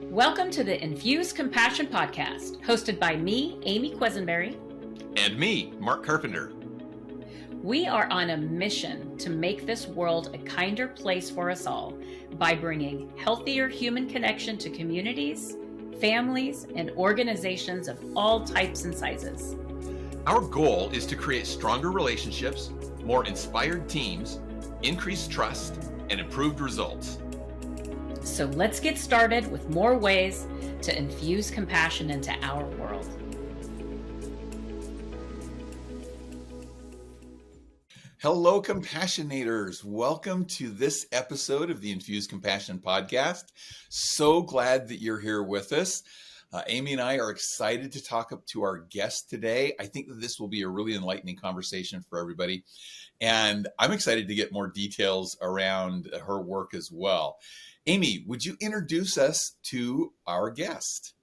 Welcome to the Infuse Compassion podcast, hosted by me, Amy Quisenberry. And me, Mark Carpenter. We are on a mission to make this world a kinder place for us all by bringing healthier human connection to communities, families, and organizations of all types and sizes. Our goal is to create stronger relationships, more inspired teams, increased trust, and improved results. So let's get started with more ways to infuse compassion into our world. Hello, Compassionators. Welcome to this episode of the Infuse Compassion podcast. So glad that you're here with us. Amy and I are excited to talk up to our guest today. I think that this will be a really enlightening conversation for everybody. And I'm excited to get more details around her work as well. Amy, would you introduce us to our guest?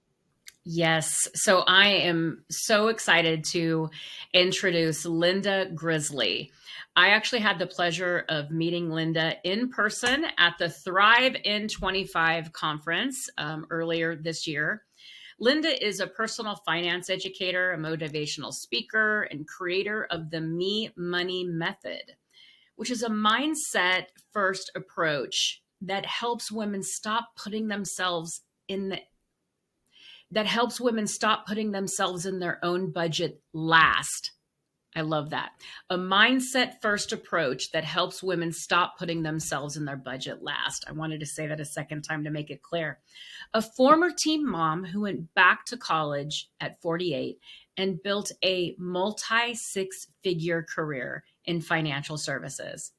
Yes. So I am so excited to introduce Linda Grizely. I actually had the pleasure of meeting Linda in person at the Thrive in 25 conference earlier this year. Linda is a personal finance educator, a motivational speaker, and creator of the MeMoney method, which is a mindset first approach that helps women stop putting themselves in their own budget last. I love that. A mindset first approach that helps women stop putting themselves in their budget last. I wanted to say that a second time to make it clear. A former teen mom who went back to college at 48 and built a multi-six-figure career in financial services.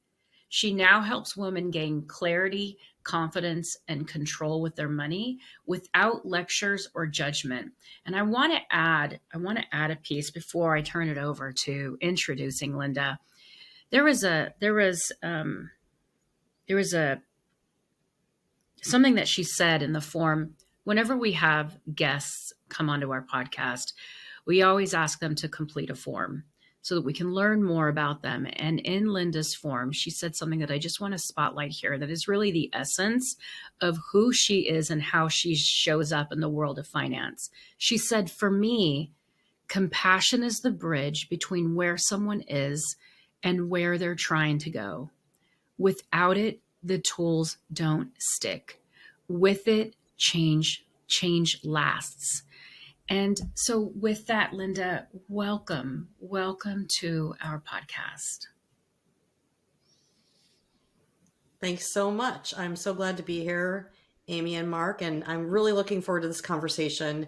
She now helps women gain clarity, confidence, and control with their money without lectures or judgment. And I want to add a piece before I turn it over to introducing Linda. There was something that she said in the form, whenever we have guests come onto our podcast, we always ask them to complete a form so that we can learn more about them. And in Linda's form, she said something that I just want to spotlight here that is really the essence of who she is and how she shows up in the world of finance. She said, for me, compassion is the bridge between where someone is and where they're trying to go. Without it, the tools don't stick. With it, change lasts. And so with that, Linda, welcome to our podcast. Thanks so much. I'm so glad to be here, Amy and Mark, and I'm really looking forward to this conversation.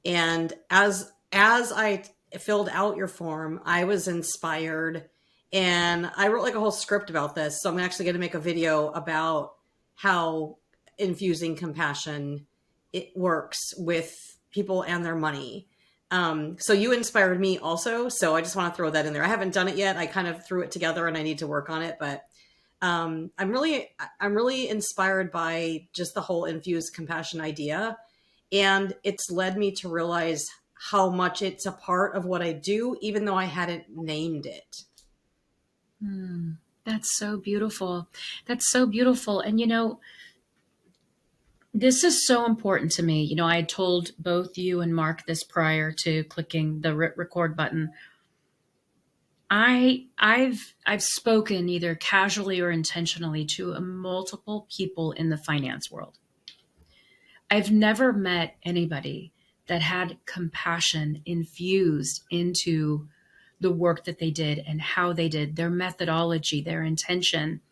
And as I filled out your form, I was inspired, and I wrote like a whole script about this. So I'm actually going to make a video about how infusing compassion it works with people and their money. So you inspired me also. So I just want to throw that in there. I haven't done it yet. I kind of threw it together and I need to work on it, but I'm really inspired by just the whole infused compassion idea. And it's led me to realize how much it's a part of what I do, even though I hadn't named it. That's so beautiful. That's so beautiful. And this is so important to me. I had told both you and Mark this prior to clicking the record button. I've spoken either casually or intentionally to multiple people in the finance world. I've never met anybody that had compassion infused into the work that they did and how they did, their methodology, their intention.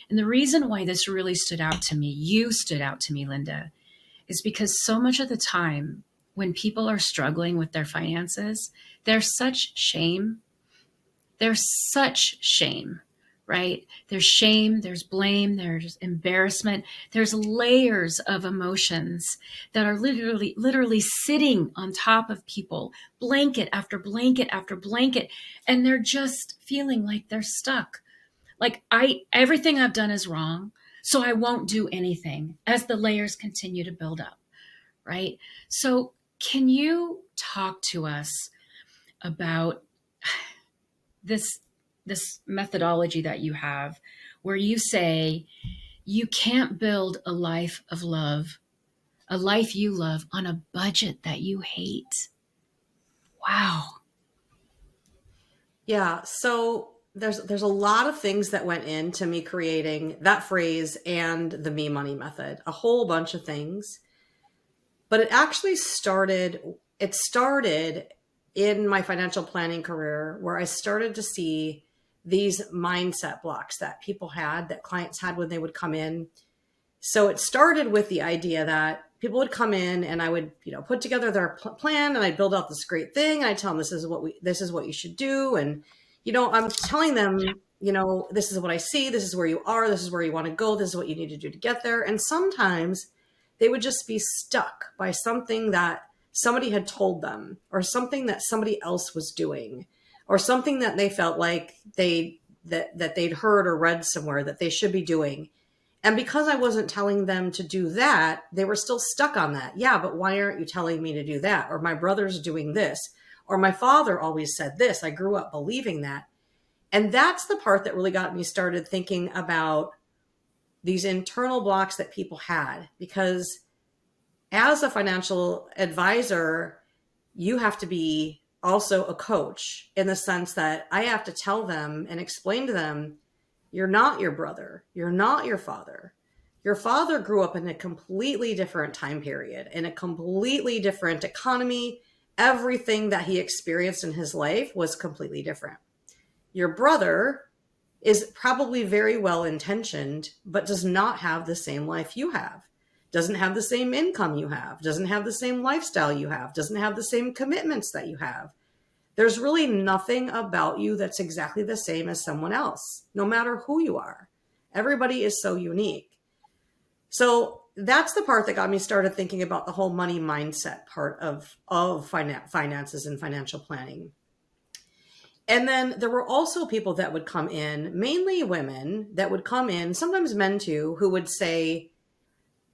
And the reason why this really stood out to me, you stood out to me, Linda, is because so much of the time when people are struggling with their finances, there's such shame. There's such shame, right? There's shame, there's blame, there's embarrassment. There's layers of emotions that are literally sitting on top of people, blanket after blanket after blanket, and they're just feeling like they're stuck. Like everything I've done is wrong, so I won't do anything as the layers continue to build up, right? So can you talk to us about this methodology that you have where you say you can't build a life of love a life you love on a budget that you hate. Wow. Yeah. So there's a lot of things that went into me creating that phrase and the MeMoney method, a whole bunch of things. But it started in my financial planning career where I started to see these mindset blocks that people had, that clients had when they would come in. So it started with the idea that people would come in and I would, put together their plan, and I'd build out this great thing. And I'd tell them, this is what you should do. And, I'm telling them, this is what I see. This is where you are. This is where you want to go. This is what you need to do to get there. And sometimes they would just be stuck by something that somebody had told them, or something that somebody else was doing, or something that they felt like that they'd heard or read somewhere that they should be doing. And because I wasn't telling them to do that, they were still stuck on that. Yeah, but why aren't you telling me to do that? Or my brother's doing this, or my father always said this. I grew up believing that. And that's the part that really got me started thinking about these internal blocks that people had. Because as a financial advisor, you have to be also a coach, in the sense that I have to tell them and explain to them, you're not your brother. You're not your father. Your father grew up in a completely different time period, in a completely different economy. Everything that he experienced in his life was completely different. Your brother is probably very well intentioned, but does not have the same life you have, doesn't have the same income you have, doesn't have the same lifestyle you have, doesn't have the same commitments that you have. There's really nothing about you that's exactly the same as someone else, no matter who you are. Everybody is so unique. So that's the part that got me started thinking about the whole money mindset part of finances and financial planning. And then there were also people that would come in, mainly women that would come in, sometimes men too, who would say,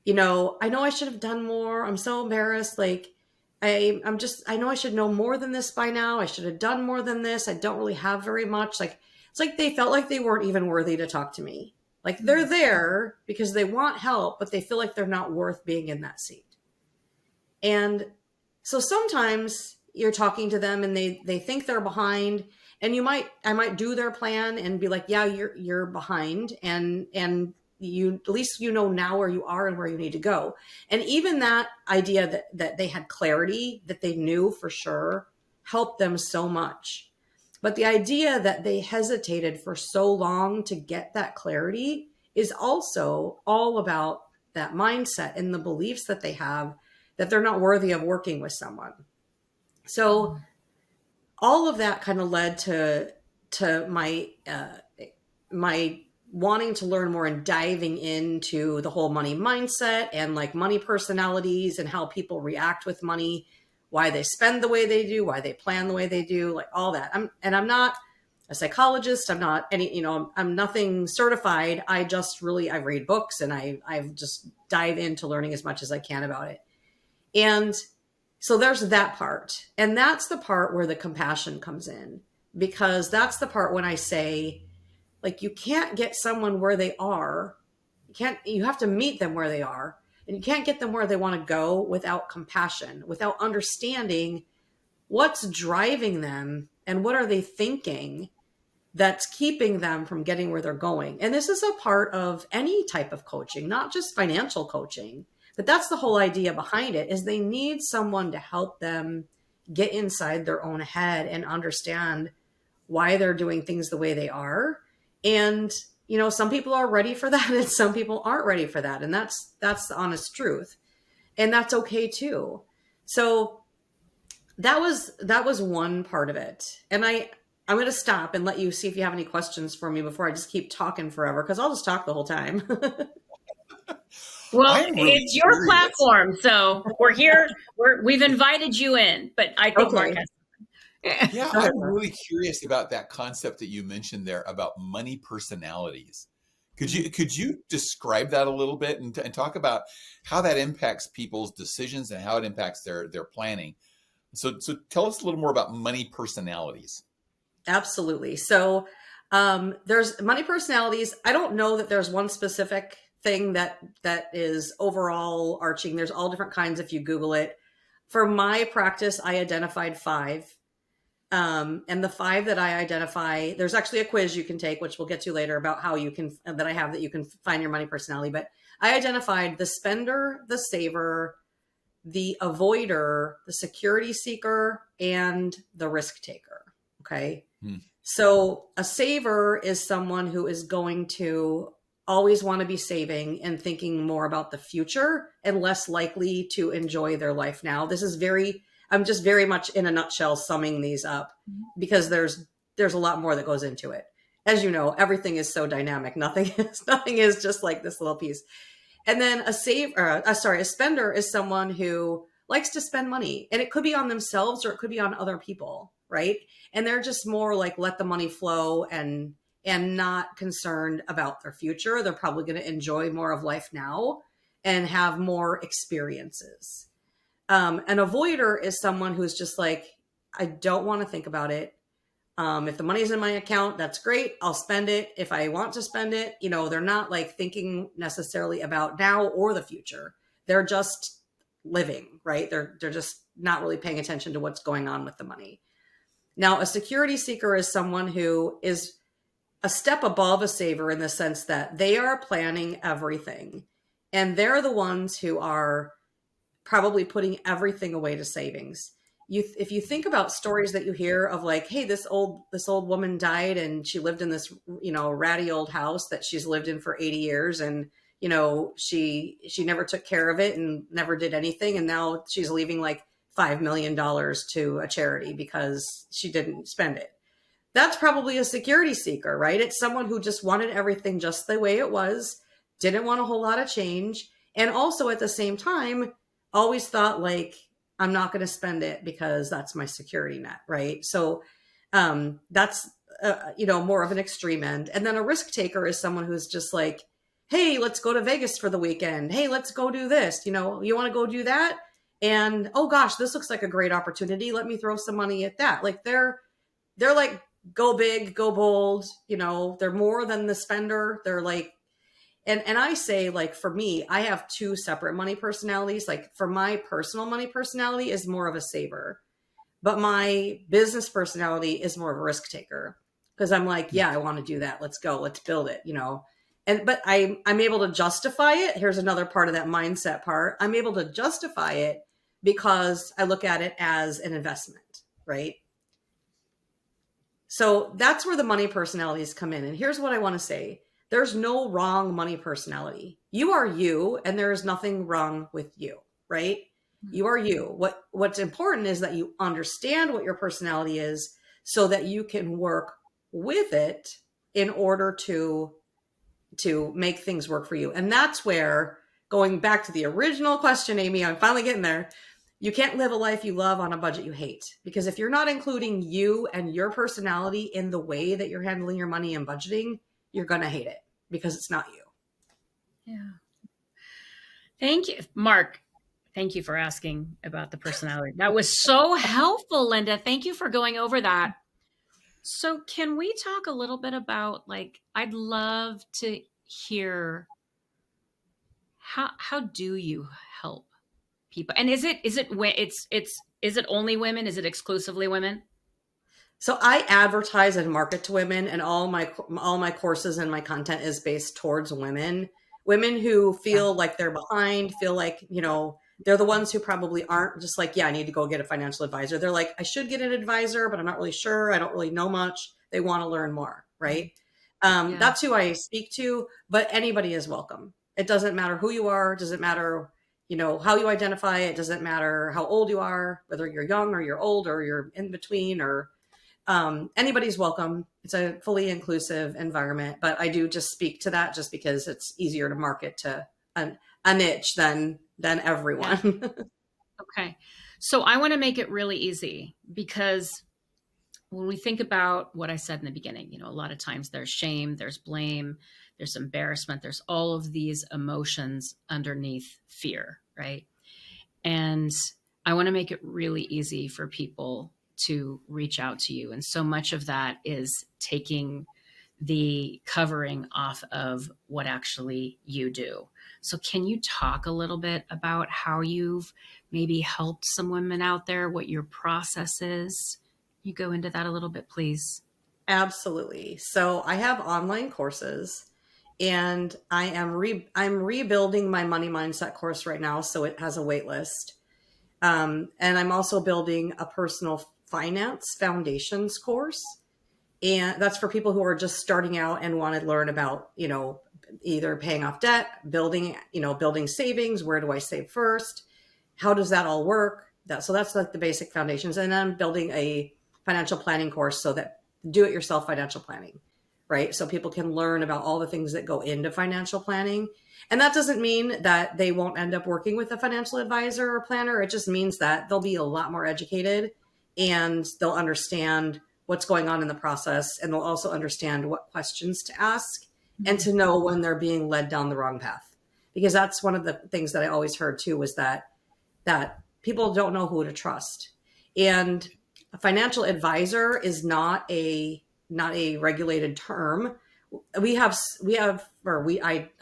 I know I should have done more. I'm so embarrassed. Like, I know I should know more than this by now. I should have done more than this. I don't really have very much. Like, it's like they felt like they weren't even worthy to talk to me. Like, they're there because they want help, but they feel like they're not worth being in that seat. And so sometimes you're talking to them and they think they're behind, and I might do their plan and be like, yeah, you're behind. And you, at least now where you are and where you need to go. And even that idea that they had clarity, that they knew for sure, helped them so much. But the idea that they hesitated for so long to get that clarity is also all about that mindset and the beliefs that they have, that they're not worthy of working with someone. So all of that kind of led to my wanting to learn more and diving into the whole money mindset and like money personalities and how people react with money, why they spend the way they do, why they plan the way they do, like all that. I'm not a psychologist. I'm not I'm nothing certified. I read books and I've just dive into learning as much as I can about it. And so there's that part. And that's the part where the compassion comes in, because that's the part when I say, like, you can't get someone where they are. You have to meet them where they are, and you can't get them where they want to go without compassion, without understanding what's driving them and what are they thinking that's keeping them from getting where they're going. And this is a part of any type of coaching, not just financial coaching, but that's the whole idea behind it, is they need someone to help them get inside their own head and understand why they're doing things the way they are. And, some people are ready for that and some people aren't ready for that. And that's the honest truth. And that's okay too. So that was one part of it. And I'm going to stop and let you see if you have any questions for me before I just keep talking forever, because I'll just talk the whole time. Well, it's your platform, so we're here. We've invited you in, but I think Okay. Mark has. Yeah, I'm really curious about that concept that you mentioned there about money personalities. Could you describe that a little bit and talk about how that impacts people's decisions and how it impacts their planning? So tell us a little more about money personalities. Absolutely. So there's money personalities. I don't know that there's one specific thing that is overall arching. There's all different kinds if you Google it. For my practice, I identified 5. And the 5 that I identify, there's actually a quiz you can take, which we'll get to later, about how you can, that I have, that you can find your money personality. But I identified the spender, the saver, the avoider, the security seeker, and the risk taker. Okay. So a saver is someone who is going to always want to be saving and thinking more about the future and less likely to enjoy their life now. This is I'm just very much in a nutshell summing these up, because there's a lot more that goes into it. As you know, everything is so dynamic. Nothing is just like this little piece. And then a spender is someone who likes to spend money, and it could be on themselves or it could be on other people, right? And they're just more like, let the money flow and not concerned about their future. They're probably going to enjoy more of life now and have more experiences. An avoider is someone who's just like, I don't want to think about it. If the money's in my account, that's great. I'll spend it if I want to spend it. They're not like thinking necessarily about now or the future. They're just living, right? They're just not really paying attention to what's going on with the money. Now, a security seeker is someone who is a step above a saver in the sense that they are planning everything. And they're the ones who are probably putting everything away to savings. If you think about stories that you hear of like, hey, this old woman died and she lived in this, ratty old house that she's lived in for 80 years. And, she never took care of it and never did anything. And now she's leaving like $5 million to a charity because she didn't spend it. That's probably a security seeker, right? It's someone who just wanted everything just the way it was, didn't want a whole lot of change. And also at the same time, always thought like, I'm not going to spend it because that's my security net, right? So that's, more of an extreme end. And then a risk taker is someone who's just like, hey, let's go to Vegas for the weekend. Hey, let's go do this. You want to go do that? And, oh gosh, this looks like a great opportunity. Let me throw some money at that. Like they're like, go big, go bold. They're more than the spender. They're like, and I say, like, for me, I have 2 separate money personalities. Like for my personal money personality is more of a saver, but my business personality is more of a risk taker, because I'm like, yeah, I want to do that. Let's go. Let's build it, but I'm able to justify it. Here's another part of that mindset part. I'm able to justify it because I look at it as an investment, right? So that's where the money personalities come in. And here's what I want to say. There's no wrong money personality. You are you, and there is nothing wrong with you, right? You are you. What's important is that you understand what your personality is so that you can work with it in order to make things work for you. And that's where, going back to the original question, Amy, I'm finally getting there. You can't live a life you love on a budget you hate, because if you're not including you and your personality in the way that you're handling your money and budgeting, you're going to hate it because it's not you. Yeah. Thank you, Mark. Thank you for asking about the personality. That was so helpful, Linda. Thank you for going over that. So can we talk a little bit about, like, I'd love to hear how do you help people? And is it only women? Is it exclusively women? So I advertise and market to women, and all my courses and my content is based towards women who feel like they're behind, feel like, they're the ones who probably aren't just like, yeah, I need to go get a financial advisor. They're like, I should get an advisor, but I'm not really sure. I don't really know much. They want to learn more, right? That's who I speak to, but anybody is welcome. It doesn't matter who you are. It doesn't matter, how you identify. It doesn't matter how old you are, whether you're young or you're old or you're in between, or anybody's welcome. It's a fully inclusive environment, but I do just speak to that just because it's easier to market to a niche than everyone. Yeah. Okay. So I want to make it really easy, because when we think about what I said in the beginning, a lot of times there's shame, there's blame, there's embarrassment, there's all of these emotions underneath fear, right? And I want to make it really easy for people to reach out to you. And so much of that is taking the covering off of what actually you do. So, can you talk a little bit about how you've maybe helped some women out there, what your process is? You go into that a little bit, please. Absolutely. So I have online courses, and I'm rebuilding my money mindset course right now, so it has a wait list. And I'm also building a personal finance foundations course, and that's for people who are just starting out and want to learn about, either paying off debt, building savings. Where do I save first? How does that all work? So that's like the basic foundations. And I'm building a financial planning course, so that do it yourself financial planning, right? So people can learn about all the things that go into financial planning. And that doesn't mean that they won't end up working with a financial advisor or planner. It just means that they'll be a lot more educated, and they'll understand what's going on in the process. And they'll also understand what questions to ask, and to know when they're being led down the wrong path. Because that's one of the things that I always heard too, was that people don't know who to trust. And a financial advisor is not a regulated term. I'm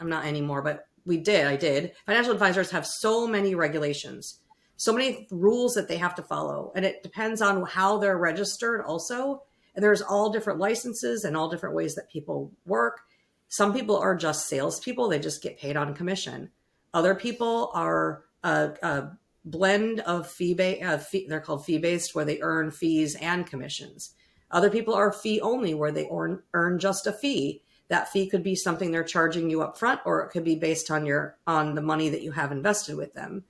not anymore, but I did. Financial advisors have so many regulations, so many rules that they have to follow. And it depends on how they're registered also. And there's all different licenses and all different ways that people work. Some people are just salespeople. They just get paid on commission. Other people are a blend of they're called fee-based, where they earn fees and commissions. Other people are fee only, where they earn just a fee. That fee could be something they're charging you up front, or it could be based on the money that you have invested with them.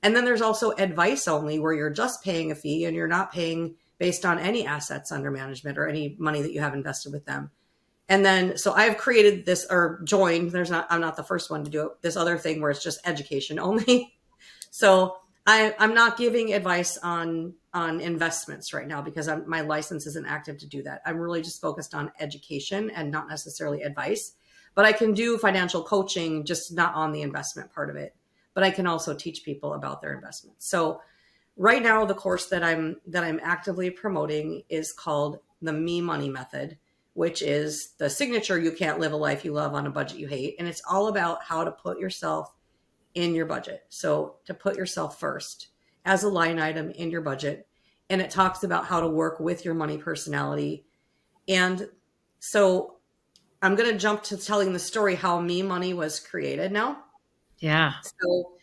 And then there's also advice only, where you're just paying a fee and you're not paying based on any assets under management or any money that you have invested with them. And then, so I've created this, or joined, I'm not the first one to do it, this other thing where it's just education only. So I'm not giving advice on investments right now, because my license isn't active to do that. I'm really just focused on education and not necessarily advice. But I can do financial coaching, just not on the investment part of it. But I can also teach people about their investments. So right now, the course that I'm actively promoting is called the MeMoney method, which is the signature "You Can't Live a Life You Love on a Budget You Hate." And it's all about how to put yourself in your budget. So to put yourself first as a line item in your budget. And it talks about how to work with your money personality. And so I'm going to jump to telling the story how MeMoney was created now. Yeah. So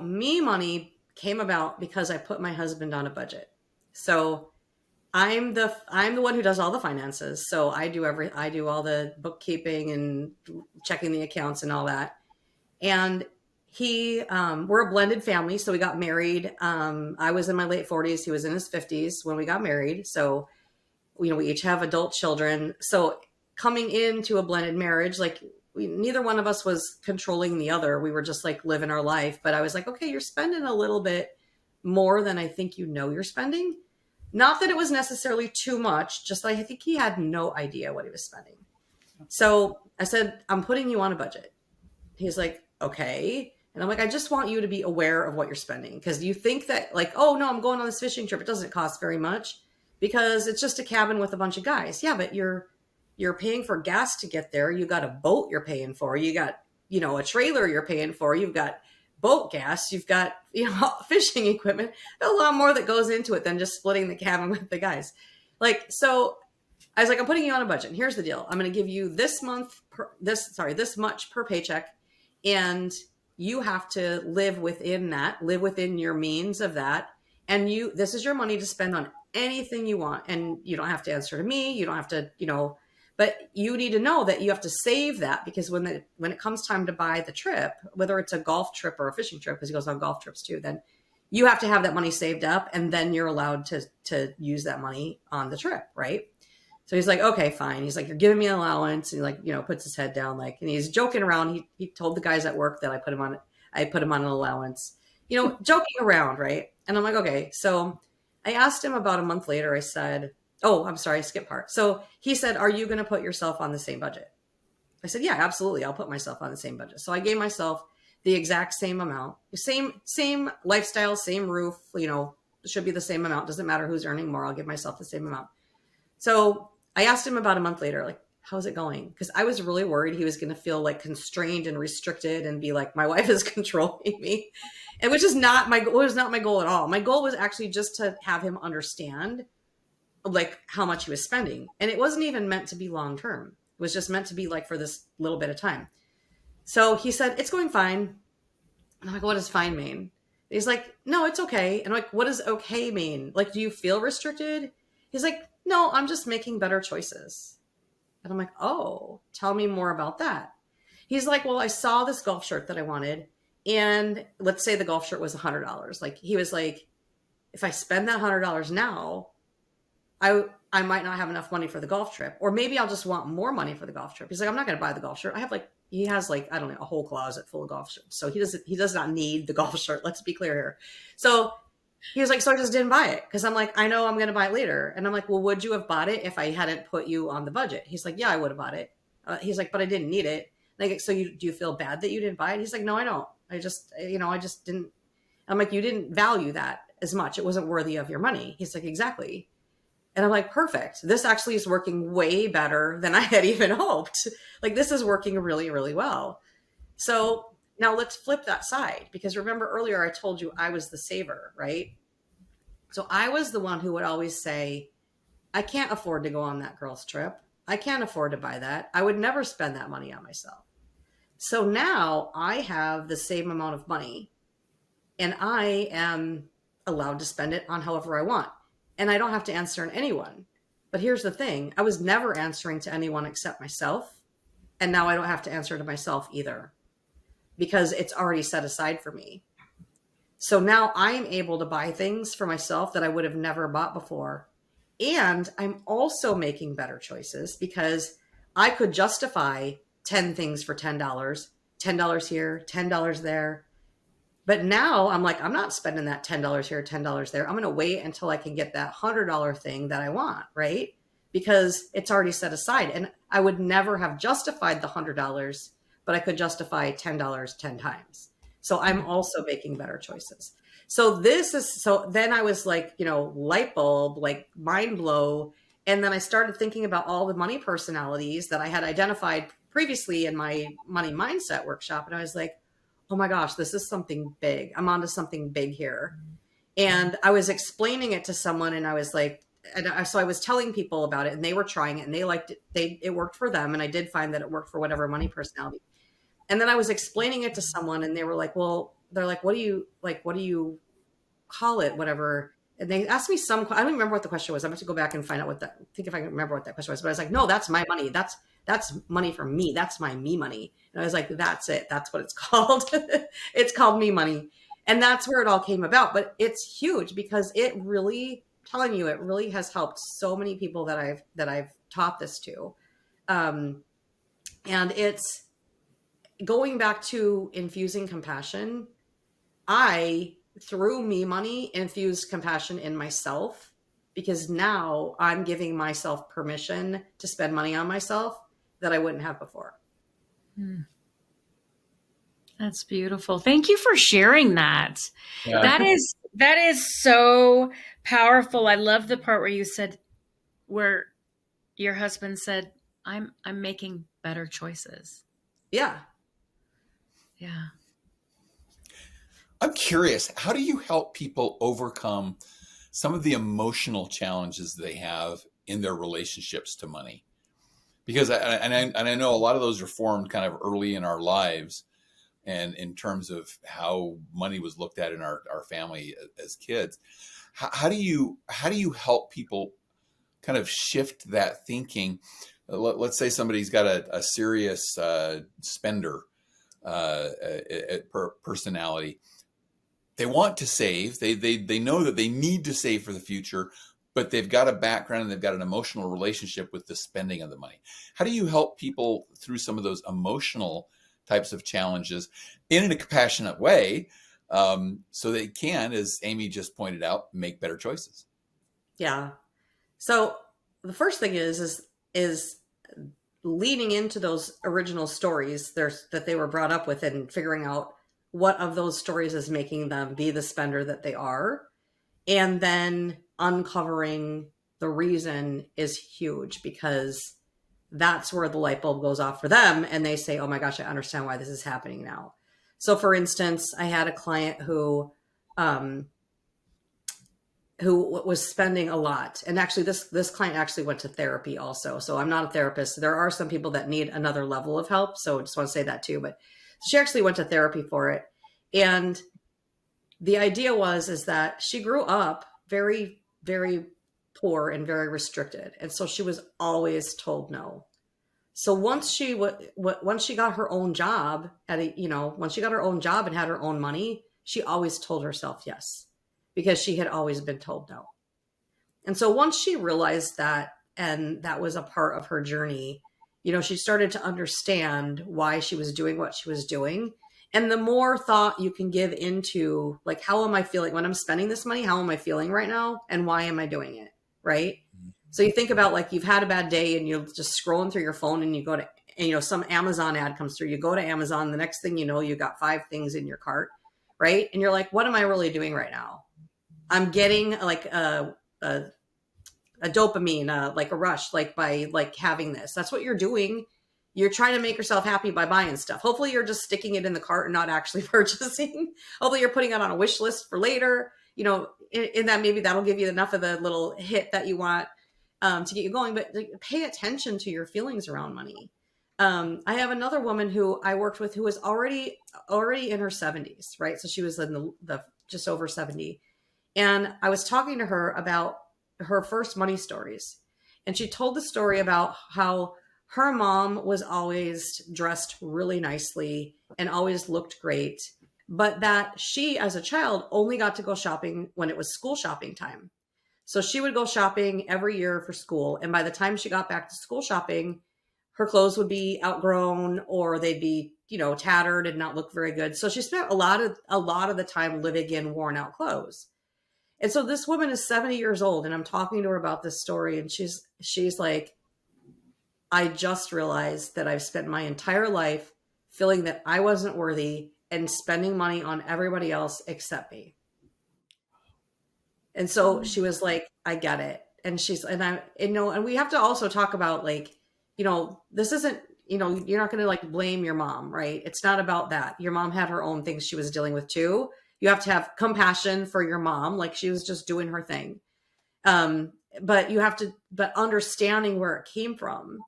MeMoney came about because I put my husband on a budget. So I'm the one who does all the finances. So I do all the bookkeeping and checking the accounts and all that. And we're a blended family. So we got married. I was in my late 40s. He was in his 50s when we got married. So, we each have adult children. So coming into a blended marriage, like neither one of us was controlling the other. We were just like living our life. But I was like, okay, you're spending a little bit more than I think you're spending. Not that it was necessarily too much, just like I think he had no idea what he was spending. So I said, I'm putting you on a budget. He's like, okay. And I'm like, I just want you to be aware of what you're spending. Because you think that like, oh no, I'm going on this fishing trip. It doesn't cost very much because it's just a cabin with a bunch of guys. Yeah, but you're paying for gas to get there. You got a boat you're paying for. You got, a trailer you're paying for. You've got boat gas. You've got, fishing equipment. There's a lot more that goes into it than just splitting the cabin with the guys. Like, so I was like, I'm putting you on a budget. And here's the deal. I'm going to give you this much per paycheck. And you have to live within your means of that. And this is your money to spend on anything you want. And you don't have to answer to me. You don't have to, but you need to know that you have to save that, because when it comes time to buy the trip, whether it's a golf trip or a fishing trip, because he goes on golf trips too, then you have to have that money saved up, and then you're allowed to use that money on the trip. Right. So he's like, okay, fine. He's like, you're giving me an allowance. And he like, puts his head down, like, and he's joking around. He told the guys at work that I put him on an allowance, joking around. Right. And I'm like, okay. So I asked him about a month later, I said, oh, I'm sorry, I skipped part. So he said, are you going to put yourself on the same budget? I said, yeah, absolutely. I'll put myself on the same budget. So I gave myself the exact same amount, same lifestyle, same roof, it should be the same amount. Doesn't matter who's earning more. I'll give myself the same amount. So I asked him about a month later, like, how's it going? Because I was really worried he was going to feel like constrained and restricted and be like, my wife is controlling me. And which is not my goal, was not my goal at all. My goal was actually just to have him understand like how much he was spending. And it wasn't even meant to be long term. It was just meant to be like for this little bit of time. So he said, it's going fine. And I'm like, what does fine mean? He's like, no, it's okay. And I'm like, what does okay mean? Like, do you feel restricted? He's like, no, I'm just making better choices. And I'm like, oh, tell me more about that. He's like, well, I saw this golf shirt that I wanted. And let's say the golf shirt was $100. Like, he was like, if I spend that $100 now, I might not have enough money for the golf trip, or maybe I'll just want more money for the golf trip. He's like, I'm not going to buy the golf shirt. He has like, I don't know, a whole closet full of golf shirts. So he does not need the golf shirt. Let's be clear here. So he was like, so I just didn't buy it. Cause I'm like, I know I'm going to buy it later. And I'm like, well, would you have bought it if I hadn't put you on the budget? He's like, yeah, I would have bought it. He's like, but I didn't need it. Like, so do you feel bad that you didn't buy it? He's like, no, I don't. I just didn't. I'm like, you didn't value that as much. It wasn't worthy of your money. He's like, exactly. And I'm like, perfect. This actually is working way better than I had even hoped. Like, this is working really, really well. So now let's flip that side, because remember earlier I told you I was the saver, right? So I was the one who would always say, I can't afford to go on that girl's trip. I can't afford to buy that. I would never spend that money on myself. So now I have the same amount of money and I am allowed to spend it on however I want. And I don't have to answer to anyone. But here's the thing. I was never answering to anyone except myself. And now I don't have to answer to myself either, because it's already set aside for me. So now I'm able to buy things for myself that I would have never bought before. And I'm also making better choices, because I could justify 10 things for $10, $10 here, $10 there. But now I'm like, I'm not spending that $10 here, $10 there. I'm going to wait until I can get that $100 thing that I want, right? Because it's already set aside. And I would never have justified the $100, but I could justify $10 10 times. So I'm also making better choices. So then I was like, light bulb, like mind blow. And then I started thinking about all the money personalities that I had identified previously in my money mindset workshop. And I was like, oh my gosh, this is something big. I'm onto something big here. And I was explaining it to someone, and I was like, so I was telling people about it, and they were trying it and they liked it. It worked for them. And I did find that it worked for whatever money personality. And then I was explaining it to someone, and they were like, well, they're like, what do you call it? Whatever. And they asked me I don't remember what the question was. I'm going to go back and find out think if I can remember what that question was. But I was like, no, that's my money. That's money for me. That's my me money. And I was like, that's it. That's what it's called. It's called me money. And that's where it all came about. But it's huge, because it really, telling you, it really has helped so many people that I've taught this to. And it's going back to infusing compassion. Through MeMoney, infused compassion in myself, because now I'm giving myself permission to spend money on myself that I wouldn't have before. That's beautiful. Thank you for sharing that. Yeah. That is so powerful. I love the part where your husband said, I'm making better choices. Yeah. Yeah. I'm curious, how do you help people overcome some of the emotional challenges they have in their relationships to money? Because I know a lot of those are formed kind of early in our lives, and in terms of how money was looked at in our family as kids. How do you help people kind of shift that thinking? Let's say somebody's got a serious spender personality. They want to save. They know that they need to save for the future, but they've got a background and they've got an emotional relationship with the spending of the money. How do you help people through some of those emotional types of challenges in a compassionate way, so they can, as Amy just pointed out, make better choices? Yeah. So the first thing is leaning into those original stories that they were brought up with, and figuring out what of those stories is making them be the spender that they are, and then uncovering the reason is huge, because that's where the light bulb goes off for them. And they say, oh my gosh, I understand why this is happening now. So for instance, I had a client who was spending a lot. And actually this client actually went to therapy also. So I'm not a therapist. There are some people that need another level of help. So I just want to say that too, but she actually went to therapy for it. And the idea is that she grew up very, very poor and very restricted. And so she was always told no. So once she got her own job once she got her own job and had her own money, she always told herself yes, because she had always been told no. And so once she realized that, and that was a part of her journey, she started to understand why she was doing what she was doing. And the more thought you can give into, like, how am I feeling when I'm spending this money? How am I feeling right now? And why am I doing it? Right. So you think about, like, you've had a bad day and you're just scrolling through your phone and you go to, and, some Amazon ad comes through, you go to Amazon, the next thing you know, you got 5 things in your cart. Right. And you're like, what am I really doing right now? I'm getting like a dopamine, like a rush, like by like having this. That's what you're doing. You're trying to make yourself happy by buying stuff. Hopefully you're just sticking it in the cart and not actually purchasing. Hopefully you're putting it on a wish list for later, in that maybe that'll give you enough of the little hit that you want to get you going. But pay attention to your feelings around money. I have another woman who I worked with who was already in her 70s, right? So she was in the just over 70. And I was talking to her about her first money stories. And she told the story about how her mom was always dressed really nicely and always looked great, but that she, as a child, only got to go shopping when it was school shopping time. So she would go shopping every year for school. And by the time she got back to school shopping, her clothes would be outgrown, or they'd be, tattered and not look very good. So she spent a lot of the time living in worn out clothes. And so this woman is 70 years old, and I'm talking to her about this story, and she's like, I just realized that I've spent my entire life feeling that I wasn't worthy and spending money on everybody else except me. And so she was like, I get it. And and we have to also talk about, like, this isn't, you're not going to like blame your mom, right? It's not about that. Your mom had her own things she was dealing with too. You have to have compassion for your mom. Like, she was just doing her thing. But understanding where it came from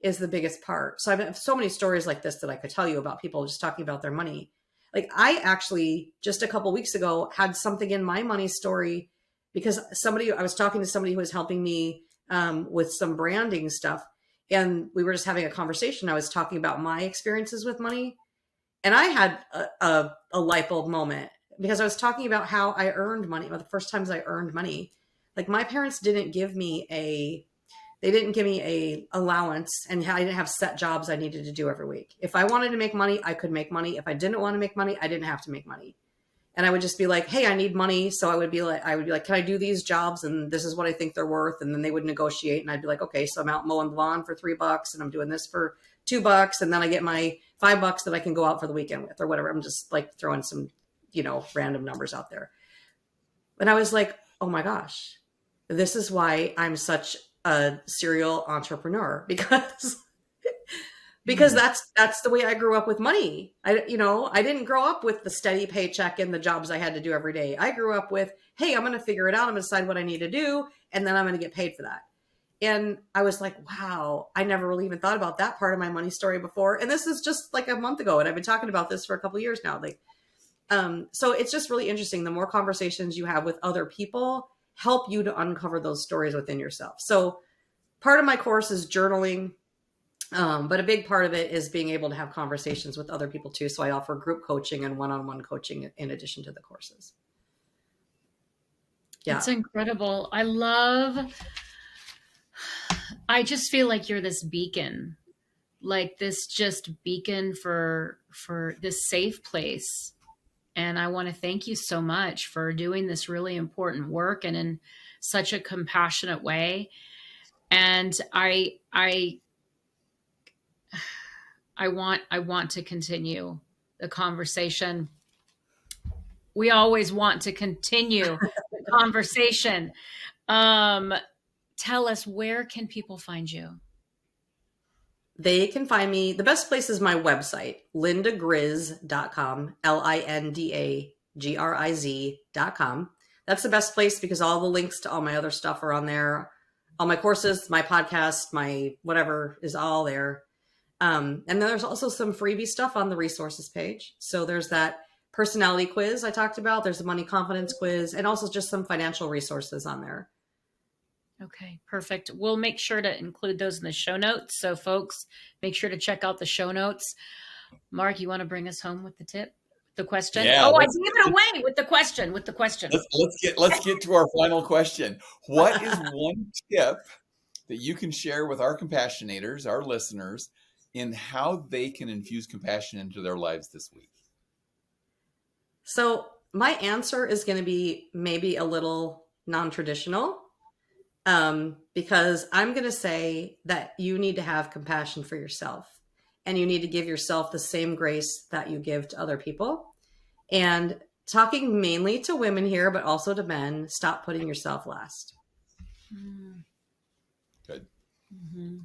is the biggest part. So I have so many stories like this that I could tell you about people just talking about their money. Like, I actually just a couple weeks ago had something in my money story because I was talking to somebody who was helping me with some branding stuff. And we were just having a conversation. I was talking about my experiences with money. And I had a light bulb moment, because I was talking about how I earned money. Well, the first times I earned money, like, my parents didn't give me a allowance, and I didn't have set jobs I needed to do every week. If I wanted to make money, I could make money. If I didn't want to make money, I didn't have to make money. And I would just be like, hey, I need money. So I would be like, can I do these jobs? And this is what I think they're worth. And then they would negotiate. And I'd be like, okay, so I'm out mowing the lawn for $3 and I'm doing this for $2. And then I get my $5 that I can go out for the weekend with, or whatever. I'm just like throwing some, random numbers out there. And I was like, oh my gosh, this is why I'm such a serial entrepreneur, because that's the way I grew up with money. I didn't grow up with the steady paycheck and the jobs I had to do every day. I grew up with, hey, I'm going to figure it out. I'm going to decide what I need to do, and then I'm going to get paid for that. And I was like, wow, I never really even thought about that part of my money story before. And this is just like a month ago, and I've been talking about this for a couple of years now. So it's just really interesting. The more conversations you have with other people help you to uncover those stories within yourself. So part of my course is journaling. But a big part of it is being able to have conversations with other people too. So I offer group coaching and one-on-one coaching in addition to the courses. Yeah. It's incredible. I just feel like you're this beacon, like this just beacon for this safe place. And I want to thank you so much for doing this really important work, and in such a compassionate way. And I want to continue the conversation. We always want to continue the conversation. tell us, where can people find you? They can find me. The best place is my website, lindagriz.com, LINDAGRIZ.com. That's the best place because all the links to all my other stuff are on there. All my courses, my podcast, my whatever is all there. And then there's also some freebie stuff on the resources page. So there's that personality quiz I talked about. There's a money confidence quiz and also just some financial resources on there. Okay, perfect. We'll make sure to include those in the show notes. So folks, make sure to check out the show notes. Mark, you want to bring us home with the tip? The question? Yeah, I gave it away with the question. Let's get to our final question. What is one tip that you can share with our compassionators, our listeners, in how they can infuse compassion into their lives this week? So my answer is going to be maybe a little non-traditional, because I'm going to say that you need to have compassion for yourself and you need to give yourself the same grace that you give to other people. And talking mainly to women here, but also to men, stop putting yourself last. Good. Mm-hmm.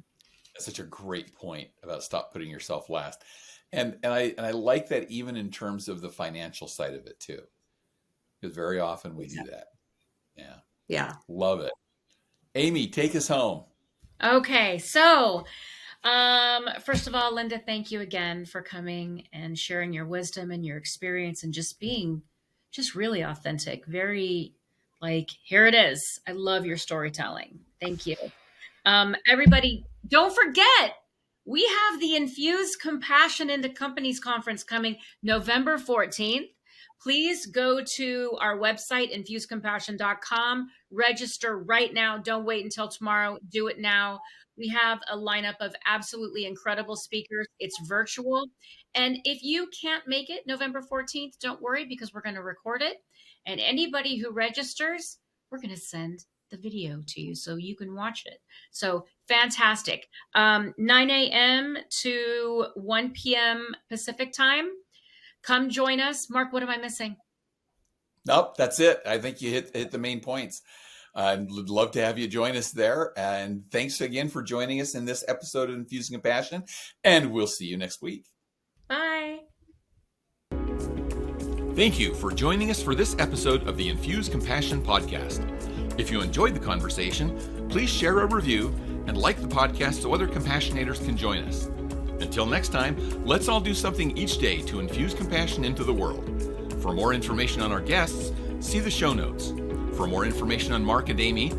That's such a great point about stop putting yourself last. And I like that even in terms of the financial side of it too, because very often we do that. Yeah. Love it. Amy, take us home. Okay. So, first of all, Linda, thank you again for coming and sharing your wisdom and your experience and just being just really authentic. Very here it is. I love your storytelling. Thank you. Everybody, don't forget, we have the Infuse Compassion into Companies Conference coming November 14th. Please go to our website, infusecompassion.com. Register right now. Don't wait until tomorrow. Do it now. We have a lineup of absolutely incredible speakers. It's virtual. And if you can't make it November 14th, don't worry, because we're going to record it. And anybody who registers, we're going to send the video to you so you can watch it. So fantastic. 9 a.m. to 1 p.m. Pacific time. Come join us. Mark, what am I missing? Nope, that's it. I think you hit the main points. I'd love to have you join us there. And thanks again for joining us in this episode of Infusing Compassion. And we'll see you next week. Bye. Thank you for joining us for this episode of the Infuse Compassion podcast. If you enjoyed the conversation, please share a review and like the podcast so other compassionators can join us. Until next time, let's all do something each day to infuse compassion into the world. For more information on our guests, see the show notes. For more information on Mark and Amy,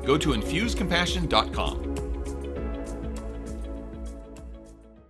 go to infusecompassion.com.